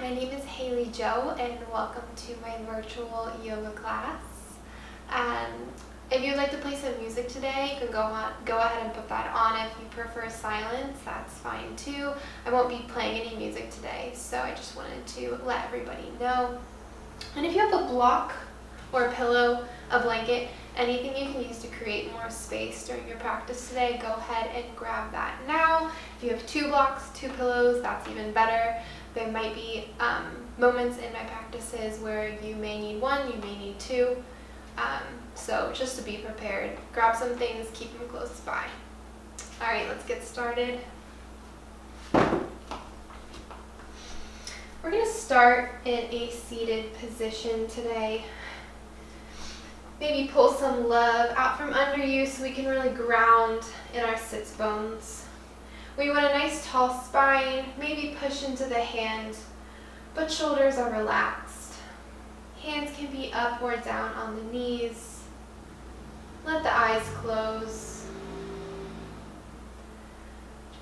my name is Haley Joe, and welcome to my virtual yoga class. If you'd like to play some music today, you can go ahead and put that on. If you prefer silence, that's fine too. I won't be playing any music today, so I just wanted to let everybody know. And if you have a block or a pillow, a blanket, anything you can use to create more space during your practice today, go ahead and grab that now. If you have 2 blocks, 2 pillows, that's even better. There might be moments in my practices where you may need 1, you may need 2. So just to be prepared, grab some things, keep them close by. All right, let's get started. We're going to start in a seated position today. Maybe pull some love out from under you so we can really ground in our sits bones. We want a nice tall spine, maybe push into the hand, but shoulders are relaxed. Hands can be up or down on the knees. Let the eyes close.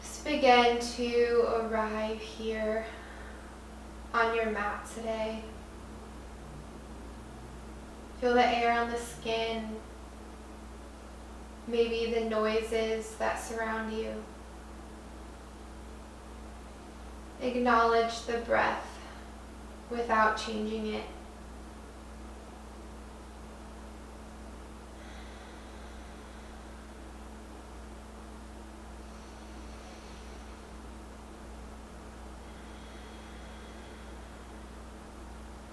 Just begin to arrive here on your mat today. Feel the air on the skin, maybe the noises that surround you. Acknowledge the breath without changing it.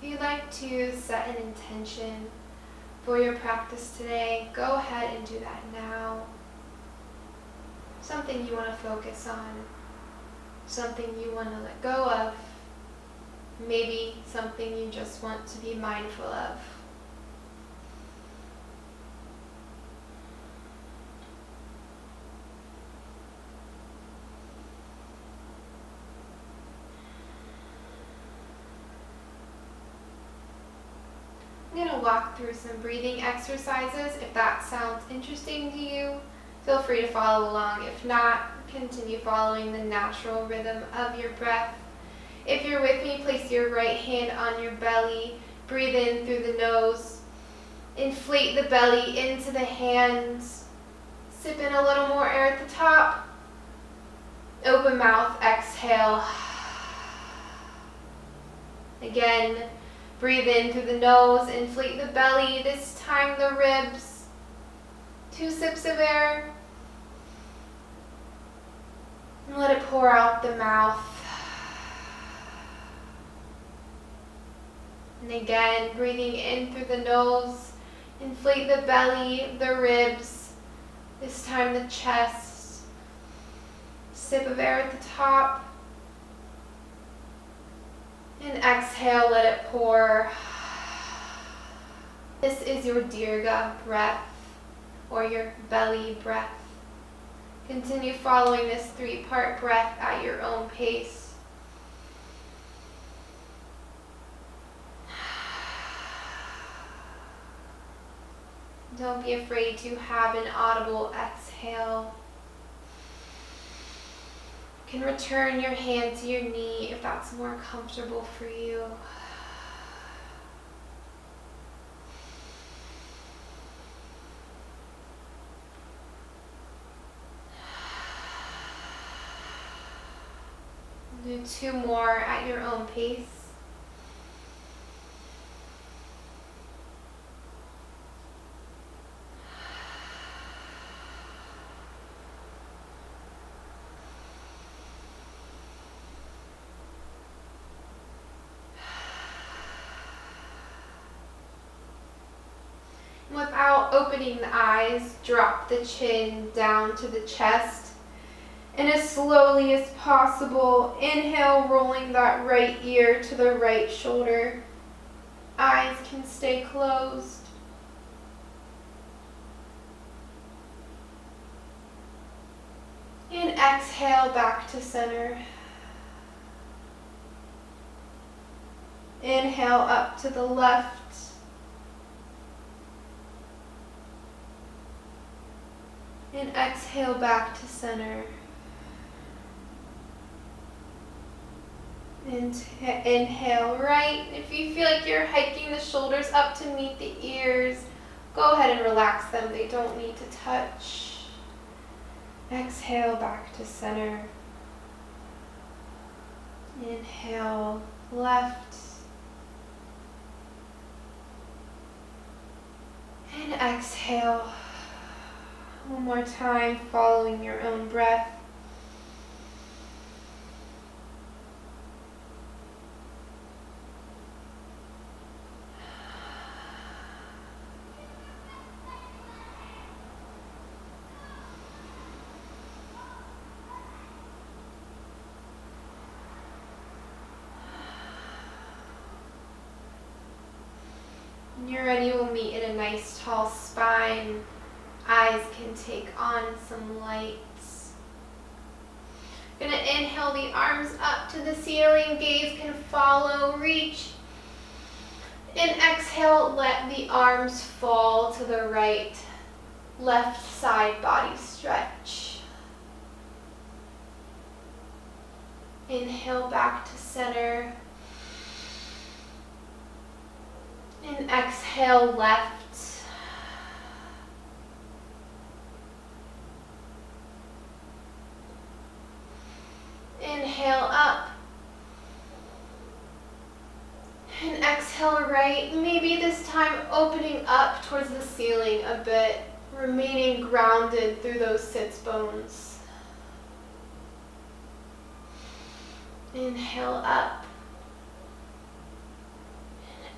If you'd like to set an intention for your practice today, go ahead and do that now. Something you want to focus on, something you want to let go of, maybe something you just want to be mindful of. I'm going to walk through some breathing exercises. If that sounds interesting to you, feel free to follow along. If not, continue following the natural rhythm of your breath. If you're with me, place your right hand on your belly. Breathe in through the nose. Inflate the belly into the hands. Sip in a little more air at the top. Open mouth, exhale. Again. Breathe in through the nose, inflate the belly, this time the ribs. 2 sips of air. And let it pour out the mouth. And again, breathing in through the nose, inflate the belly, the ribs, this time the chest. Sip of air at the top. And exhale, let it pour. This is your Dirga breath, or your belly breath. Continue following this 3-part breath at your own pace. Don't be afraid to have an audible exhale. You can return your hand to your knee if that's more comfortable for you. Do 2 more at your own pace. Without opening the eyes, drop the chin down to the chest. And as slowly as possible, inhale, rolling that right ear to the right shoulder. Eyes can stay closed. And exhale back to center. Inhale up to the left. And exhale back to center. Inhale right. If you feel like you're hiking the shoulders up to meet the ears, go ahead and relax them. They don't need to touch. Exhale back to center. Inhale left. And exhale. One more time, following your own breath. When you're ready, we'll meet in a nice tall spine. Eyes can take on some lights. Gonna inhale the arms up to the ceiling, gaze can follow, reach. And exhale, let the arms fall to the right. Left side body stretch. Inhale back to center. And exhale left. Inhale up. And exhale right. Maybe this time opening up towards the ceiling a bit, remaining grounded through those sits bones. Inhale up.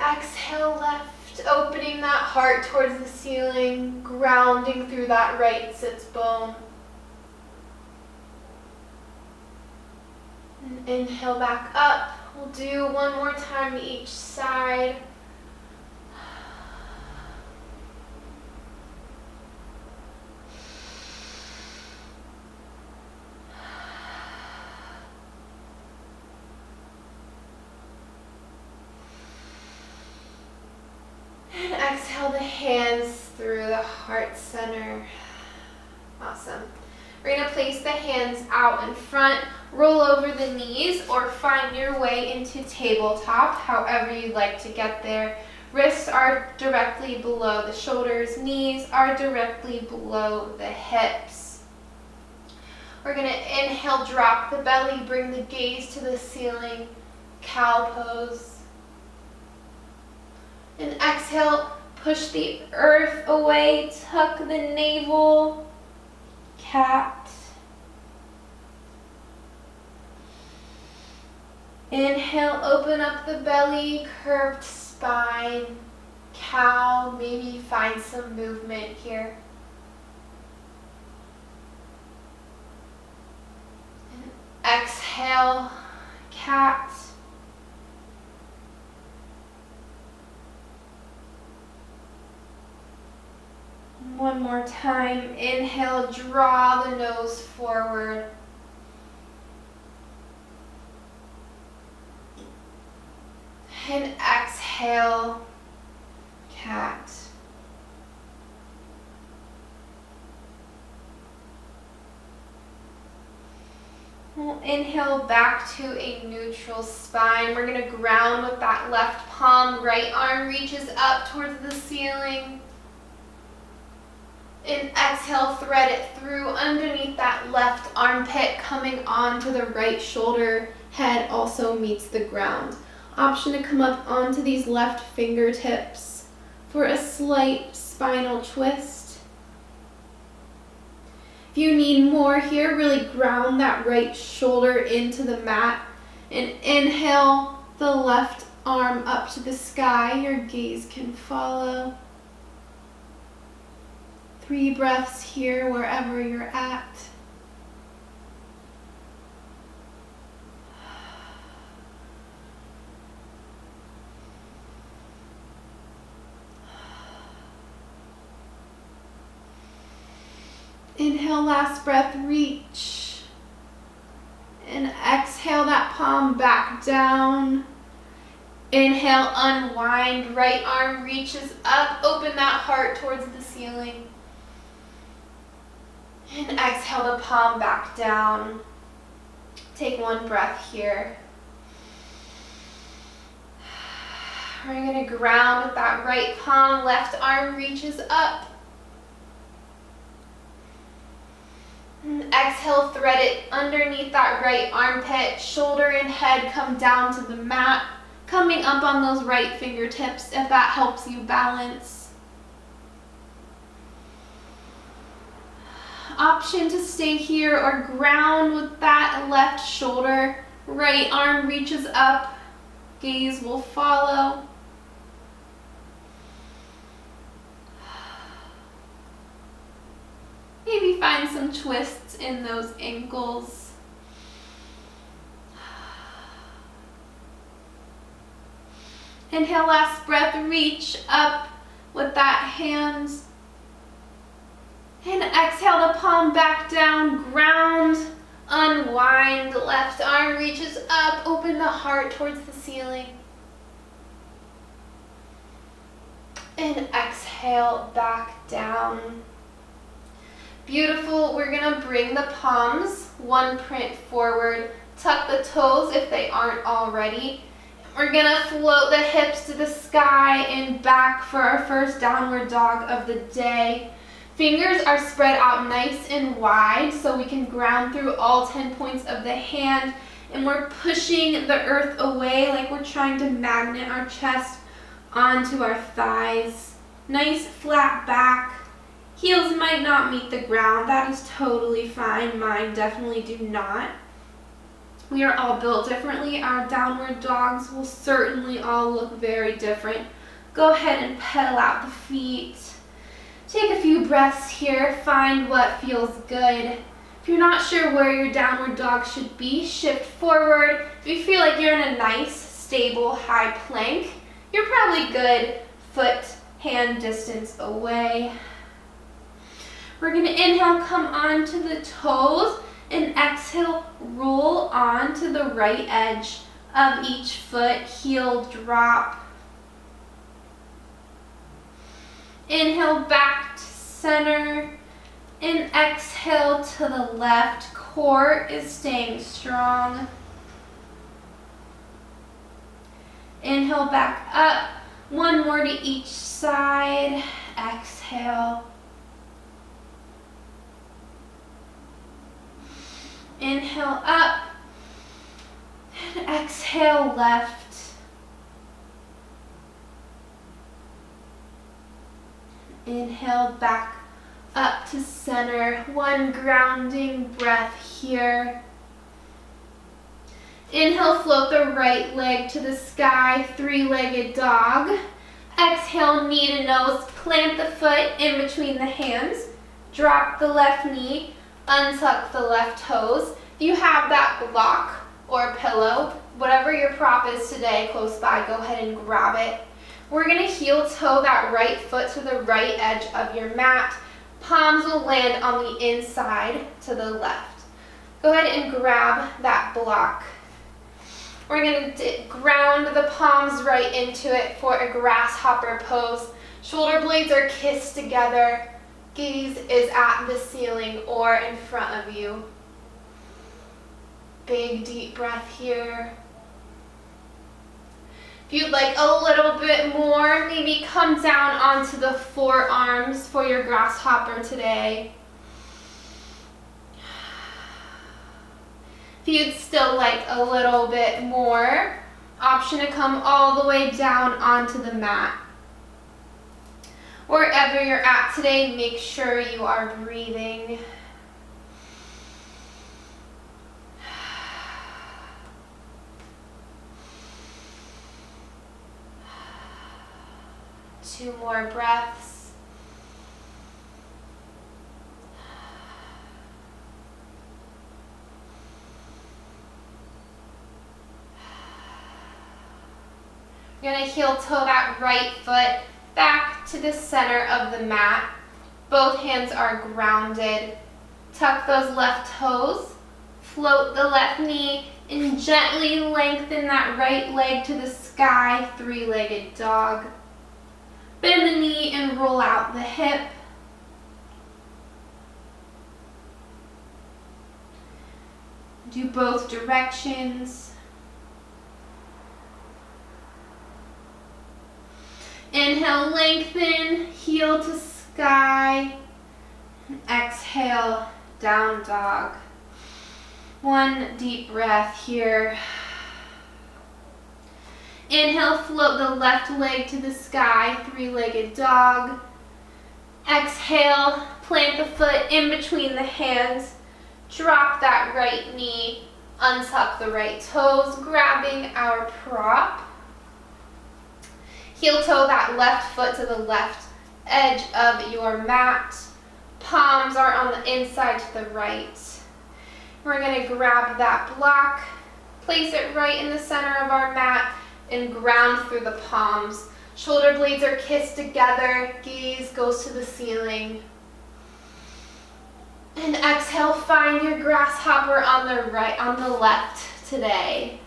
Exhale left, opening that heart towards the ceiling, grounding through that right sits bone. And inhale back up. We'll do one more time to each side. And exhale the hands through the heart center. Awesome. We're going to place the hands out in front, roll over the knees, or find your way into tabletop, however you'd like to get there. Wrists are directly below the shoulders, knees are directly below the hips. We're going to inhale, drop the belly, bring the gaze to the ceiling, cow pose. And exhale, push the earth away, tuck the navel, cat. Inhale, open up the belly, curved spine, cow. Maybe find some movement here. And exhale, cat. One more time. Inhale, draw the nose forward. And exhale, cat. We'll inhale back to a neutral spine. We're going to ground with that left palm. Right arm reaches up towards the ceiling. And exhale, thread it through underneath that left armpit, coming onto the right shoulder. Head also meets the ground. Option to come up onto these left fingertips for a slight spinal twist. If you need more here, really ground that right shoulder into the mat. And inhale the left arm up to the sky. Your gaze can follow. 3 breaths here wherever you're at. Inhale, last breath, reach. And exhale that palm back down. Inhale, unwind, right arm reaches up, open that heart towards the ceiling. And exhale the palm back down. Take one breath here. We're going to ground with that right palm, left arm reaches up. And exhale, thread it underneath that right armpit, shoulder and head come down to the mat, coming up on those right fingertips if that helps you balance. Option to stay here or ground with that left shoulder, right arm reaches up, gaze will follow. Maybe find some twists in those ankles. Inhale, last breath, reach up with that hand. And exhale the palm back down, ground, unwind, left arm reaches up, open the heart towards the ceiling. And exhale, back down. Beautiful. We're going to bring the palms one print forward, tuck the toes if they aren't already. We're going to float the hips to the sky and back for our first downward dog of the day. Fingers are spread out nice and wide so we can ground through all 10 points of the hand, and we're pushing the earth away like we're trying to magnet our chest onto our thighs. Nice flat back. Heels might not meet the ground. That is totally fine. Mine definitely do not. We are all built differently. Our downward dogs will certainly all look very different. Go ahead and pedal out the feet. Take a few breaths here. Find what feels good. If you're not sure where your downward dog should be, shift forward. If you feel like you're in a nice, stable, high plank, you're probably good foot, hand distance away. We're going to inhale, come onto the toes, and exhale, roll onto the right edge of each foot, heel drop. Inhale back to center, and exhale to the left. Core is staying strong. Inhale back up, one more to each side, exhale. Inhale up, and exhale left. Inhale back up to center, one grounding breath here. Inhale, float the right leg to the sky, three-legged dog. Exhale, knee to nose, plant the foot in between the hands. Drop the left knee, untuck the left toes. If you have that block or pillow, whatever your prop is today close by, go ahead and grab it. We're going to heel toe that right foot to the right edge of your mat. Palms will land on the inside to the left. Go ahead and grab that block. We're going to ground the palms right into it for a grasshopper pose. Shoulder blades are kissed together. Gaze is at the ceiling or in front of you. Big deep breath here. If you'd like a little bit more, maybe come down onto the forearms for your grasshopper today. If you'd still like a little bit more, option to come all the way down onto the mat. Wherever you're at today, make sure you are breathing. Two more breaths. You're going to heel toe that right foot back to the center of the mat. Both hands are grounded. Tuck those left toes. Float the left knee and gently lengthen that right leg to the sky, three-legged dog. Bend the knee and roll out the hip. Do both directions. Inhale, lengthen, heel to sky. Exhale, down dog. One deep breath here. Inhale, float the left leg to the sky, three-legged dog. Exhale, plant the foot in between the hands. Drop that right knee, untuck the right toes, grabbing our prop. Heel toe that left foot to the left edge of your mat. Palms are on the inside to the right. We're going to grab that block, place it right in the center of our mat, and ground through the palms. Shoulder blades are kissed together, gaze goes to the ceiling. And exhale, find your grasshopper on the left today.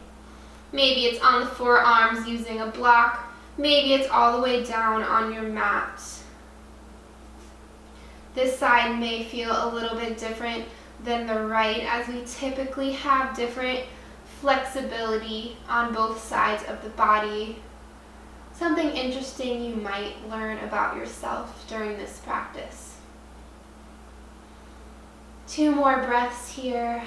Maybe it's on the forearms using a block. Maybe it's all the way down on your mat. This side may feel a little bit different than the right, as we typically have different flexibility on both sides of the body. Something interesting you might learn about yourself during this practice. 2 more breaths here.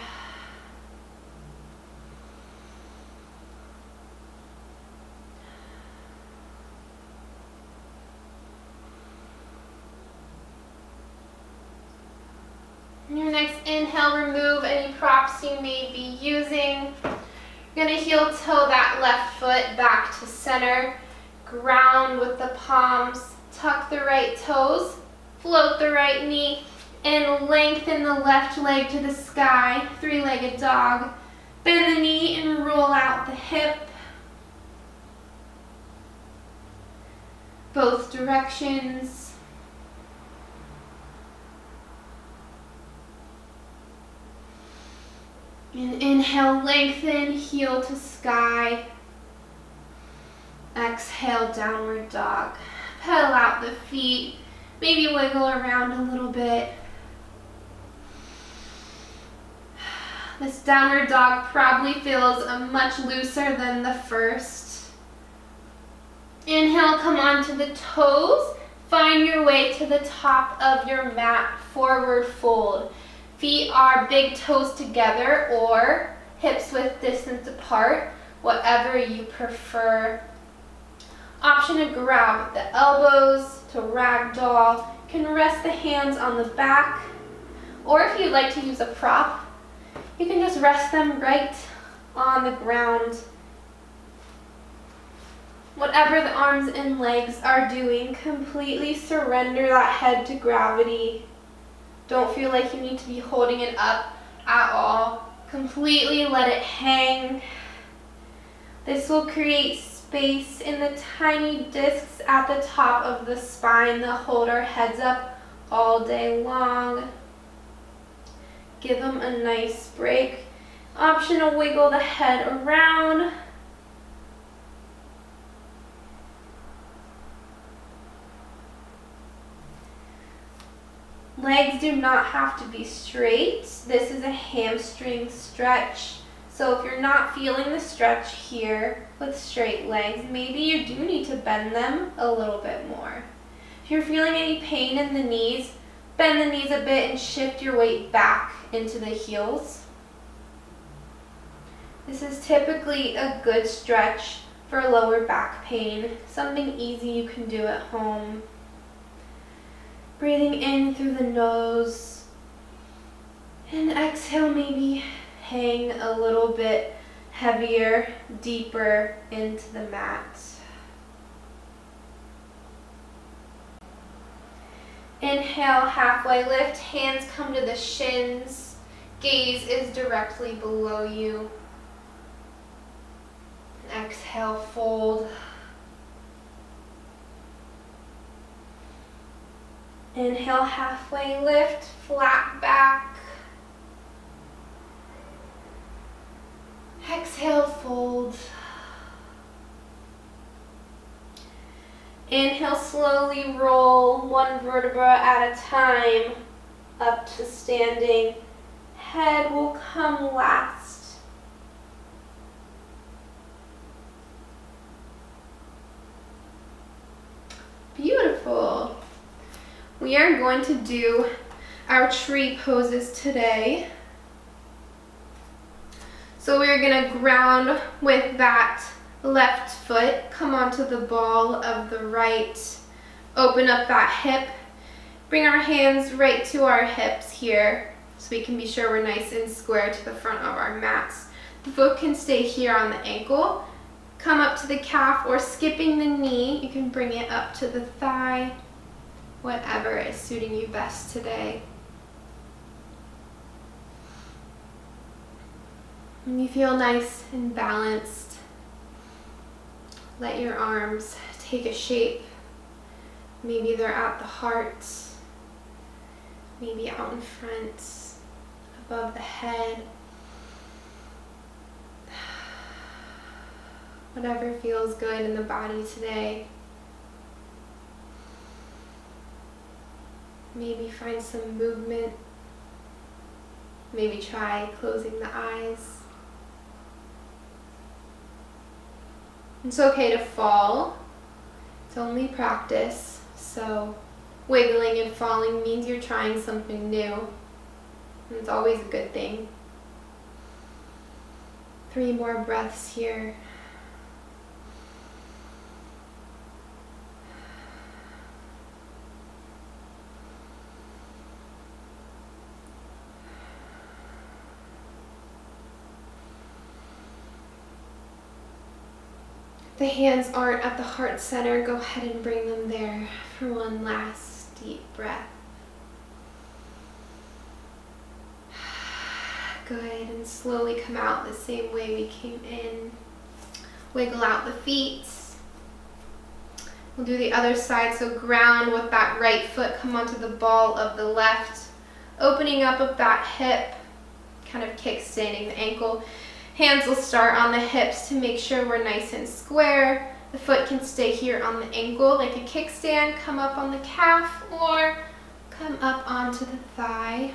On your next inhale, remove any props you may be using. You're going to heel toe that left foot back to center. Ground with the palms. Tuck the right toes. Float the right knee. And lengthen the left leg to the sky. Three-legged dog. Bend the knee and roll out the hip. Both directions. And inhale, lengthen, heel to sky. Exhale, downward dog. Pedal out the feet. Maybe wiggle around a little bit. This downward dog probably feels much looser than the first. Inhale, come onto the toes. Find your way to the top of your mat, forward fold. Feet are big toes together or hips width distance apart, whatever you prefer. Option to grab the elbows, to ragdoll. You can rest the hands on the back, or if you'd like to use a prop, you can just rest them right on the ground. Whatever the arms and legs are doing, completely surrender that head to gravity. Don't feel like you need to be holding it up at all. Completely let it hang. This will create space in the tiny discs at the top of the spine that hold our heads up all day long. Give them a nice break. Option to wiggle the head around. Legs do not have to be straight. This is a hamstring stretch. So if you're not feeling the stretch here with straight legs, maybe you do need to bend them a little bit more. If you're feeling any pain in the knees, bend the knees a bit and shift your weight back into the heels. This is typically a good stretch for lower back pain, something easy you can do at home. Breathing in through the nose, and exhale, maybe hang a little bit heavier, deeper into the mat. Inhale, halfway lift, hands come to the shins, gaze is directly below you. Exhale, fold. Inhale, halfway lift, flat back. Exhale, fold. Inhale, slowly roll one vertebra at a time up to standing. Head will come last. Beautiful. Wonderful. We are going to do our tree poses today. So we're going to ground with that left foot, come onto the ball of the right, open up that hip, bring our hands right to our hips here so we can be sure we're nice and square to the front of our mats. The foot can stay here on the ankle, come up to the calf, or skipping the knee, you can bring it up to the thigh, whatever is suiting you best today. When you feel nice and balanced, let your arms take a shape. Maybe they're at the heart, maybe out in front, above the head. Whatever feels good in the body today. Maybe find some movement. Maybe try closing the eyes. It's okay to fall. It's only practice. So wiggling and falling means you're trying something new. And it's always a good thing. 3 more breaths here. If the hands aren't at the heart center, go ahead and bring them there for one last deep breath. Good, and slowly come out the same way we came in. Wiggle out the feet. We'll do the other side, so ground with that right foot, come onto the ball of the left, opening up of that hip, kind of kickstanding the ankle. Hands will start on the hips to make sure we're nice and square. The foot can stay here on the ankle like a kickstand, come up on the calf, or come up onto the thigh.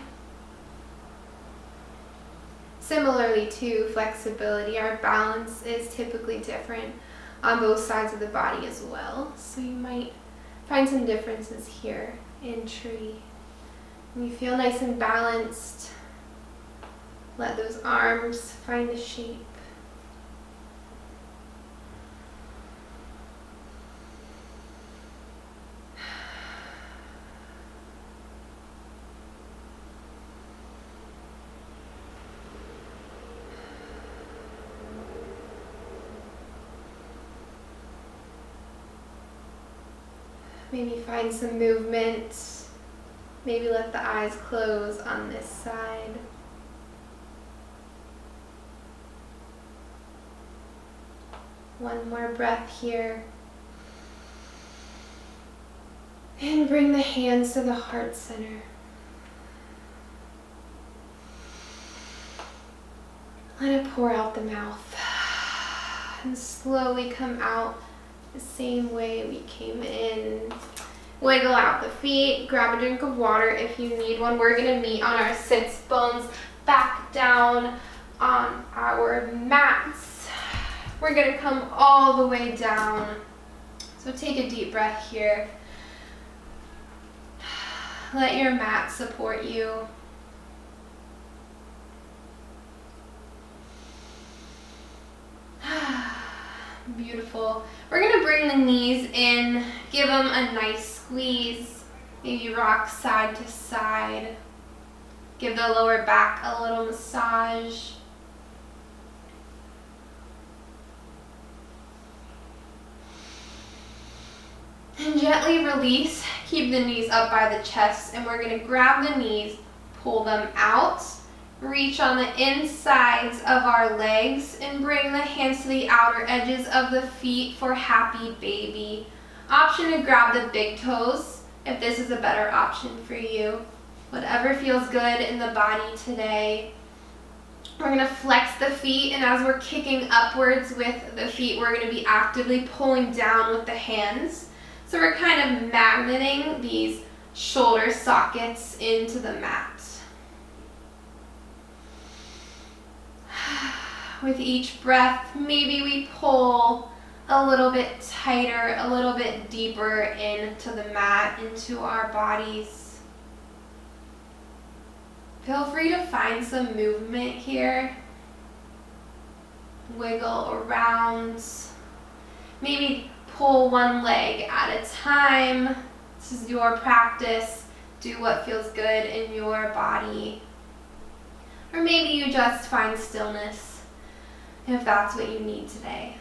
Similarly to flexibility, our balance is typically different on both sides of the body as well. So you might find some differences here in tree. When you feel nice and balanced, let those arms find the shape. Maybe find some movement. Maybe let the eyes close on this side. One more breath here. And bring the hands to the heart center. Let it pour out the mouth. And slowly come out the same way we came in. Wiggle out the feet. Grab a drink of water if you need one. We're going to meet on our sits bones back down on our mats. We're going to come all the way down. So take a deep breath here. Let your mat support you. Beautiful. We're going to bring the knees in, give them a nice squeeze. Maybe rock side to side. Give the lower back a little massage. And gently release. Keep the knees up by the chest, and we're going to grab the knees, pull them out, reach on the insides of our legs, and bring the hands to the outer edges of the feet for happy baby. Option to grab the big toes if this is a better option for you. Whatever feels good in the body today. We're going to flex the feet, and as we're kicking upwards with the feet, we're going to be actively pulling down with the hands. So we're kind of magneting these shoulder sockets into the mat. With each breath, maybe we pull a little bit tighter, a little bit deeper into the mat, into our bodies. Feel free to find some movement here. Wiggle around. Maybe pull one leg at a time. This is your practice. Do what feels good in your body. Or maybe you just find stillness if that's what you need today.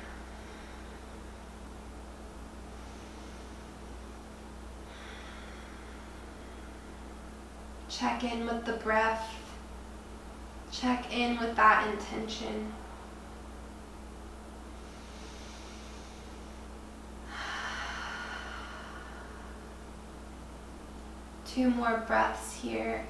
Check in with the breath. Check in with that intention. Two more breaths here.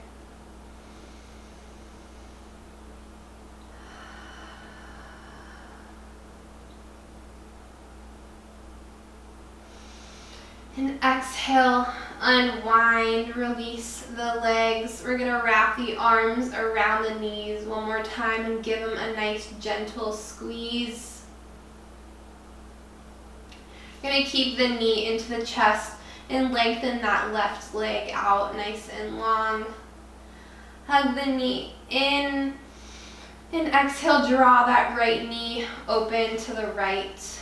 And exhale, unwind, release the legs. We're going to wrap the arms around the knees one more time and give them a nice gentle squeeze. You're going to keep the knee into the chest and lengthen that left leg out nice and long. Hug the knee in and exhale, draw that right knee open to the right.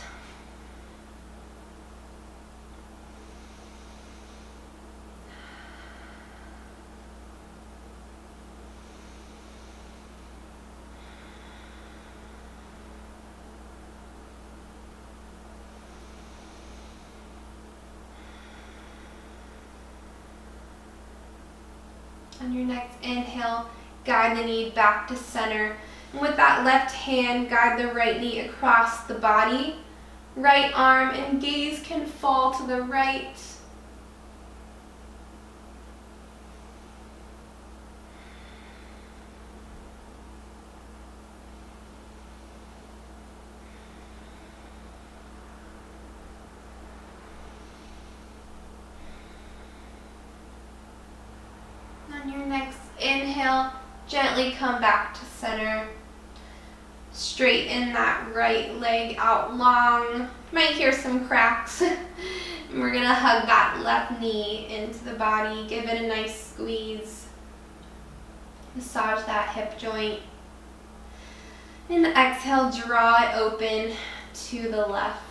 On your next inhale, guide the knee back to center. And with that left hand, guide the right knee across the body. Right arm and gaze can fall to the right. On your next inhale, gently come back to center. Straighten that right leg out long. You might hear some cracks. And we're gonna hug that left knee into the body. Give it a nice squeeze. Massage that hip joint. And exhale, draw it open to the left.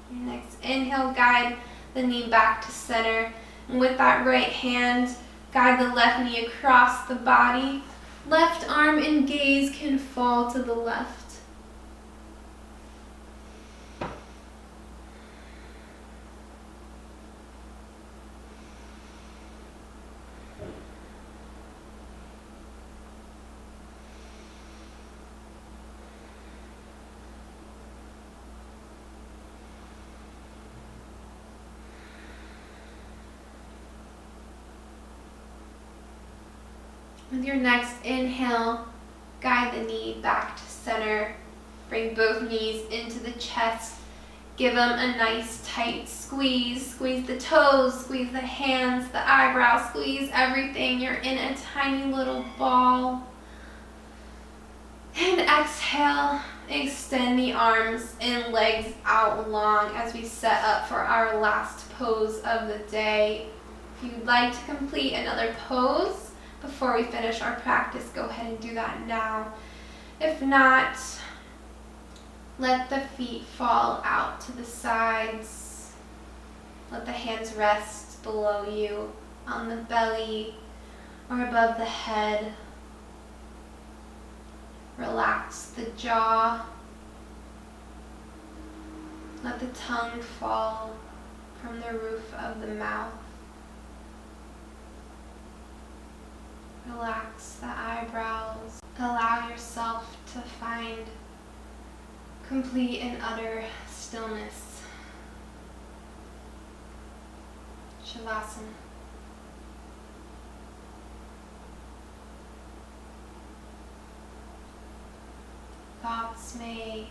Next inhale, guide the knee back to center. And with that right hand, guide the left knee across the body. Left arm and gaze can fall to the left. With your next inhale, guide the knee back to center. Bring both knees into the chest. Give them a nice tight squeeze. Squeeze the toes, squeeze the hands, the eyebrows, squeeze everything. You're in a tiny little ball. And exhale, extend the arms and legs out long as we set up for our last pose of the day. If you'd like to complete another pose before we finish our practice, go ahead and do that now. If not, let the feet fall out to the sides. Let the hands rest below you on the belly or above the head. Relax the jaw. Let the tongue fall from the roof of the mouth. Relax the eyebrows. Allow yourself to find complete and utter stillness. Shavasana. thoughts may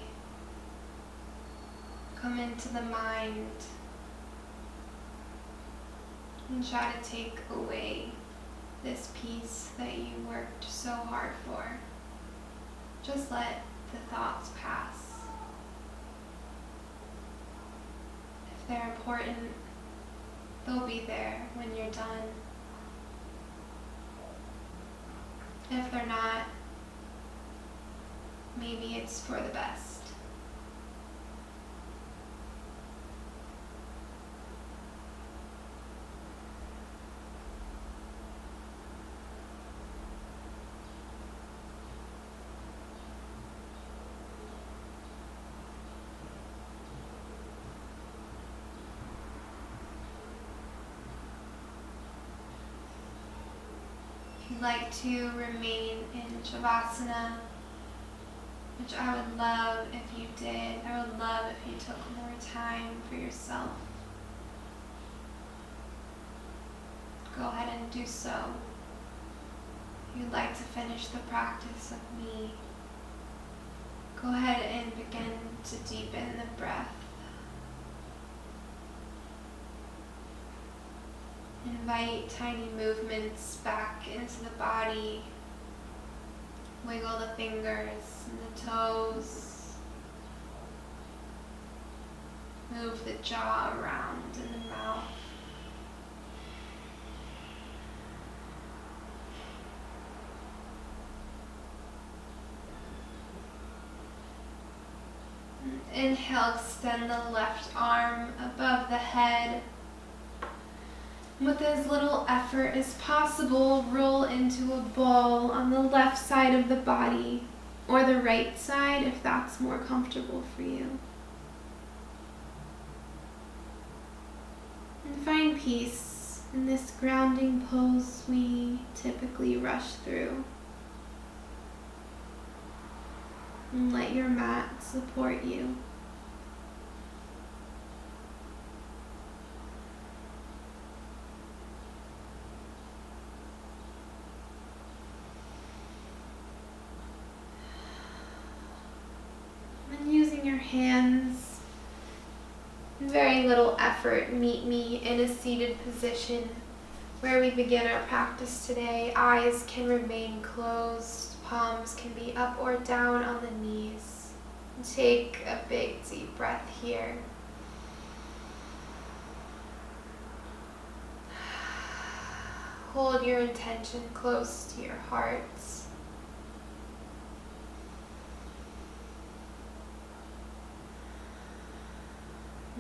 come into the mind and try to take away this peace that you worked so hard for. Just let the thoughts pass. If they're important, they'll be there when you're done. If they're not, maybe it's for the best. If you'd like to remain in Shavasana, which I would love if you did, I would love if you took more time for yourself. Go ahead and do so. If you'd like to finish the practice with me, go ahead and begin to deepen the breath. Invite tiny movements back into the body. Wiggle the fingers and the toes. Move the jaw around in the mouth. Inhale, extend the left arm above the head. With as little effort as possible, roll into a ball on the left side of the body, or the right side if that's more comfortable for you. And find peace in this grounding pose we typically rush through. And let your mat support you. And using your hands, very little effort, meet me in a seated position where we begin our practice today. Eyes can remain closed, palms can be up or down on the knees. Take a big deep breath here. Hold your intention close to your heart.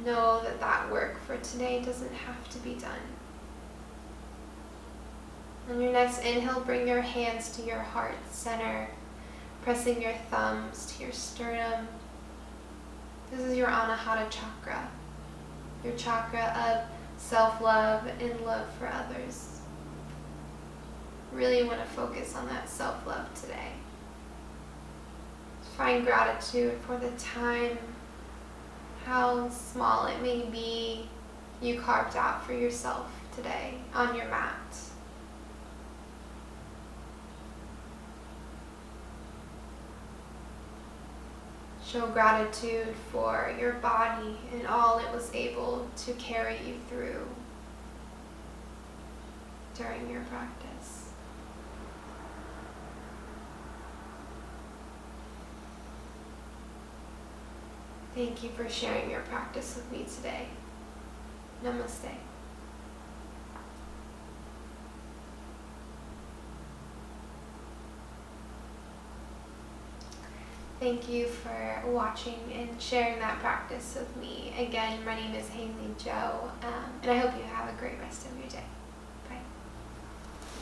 Know that that work for today doesn't have to be done. On your next inhale, bring your hands to your heart center, pressing your thumbs to your sternum. This is your Anahata chakra, your chakra of self-love and love for others. Really want to focus on that self-love today. Find gratitude for the time, how small it may be, you carved out for yourself today on your mat. Show gratitude for your body and all it was able to carry you through during your practice. Thank you for sharing your practice with me today. Namaste. Thank you for watching and sharing that practice with me. Again, my name is Halie Jo, and I hope you have a great rest of your day.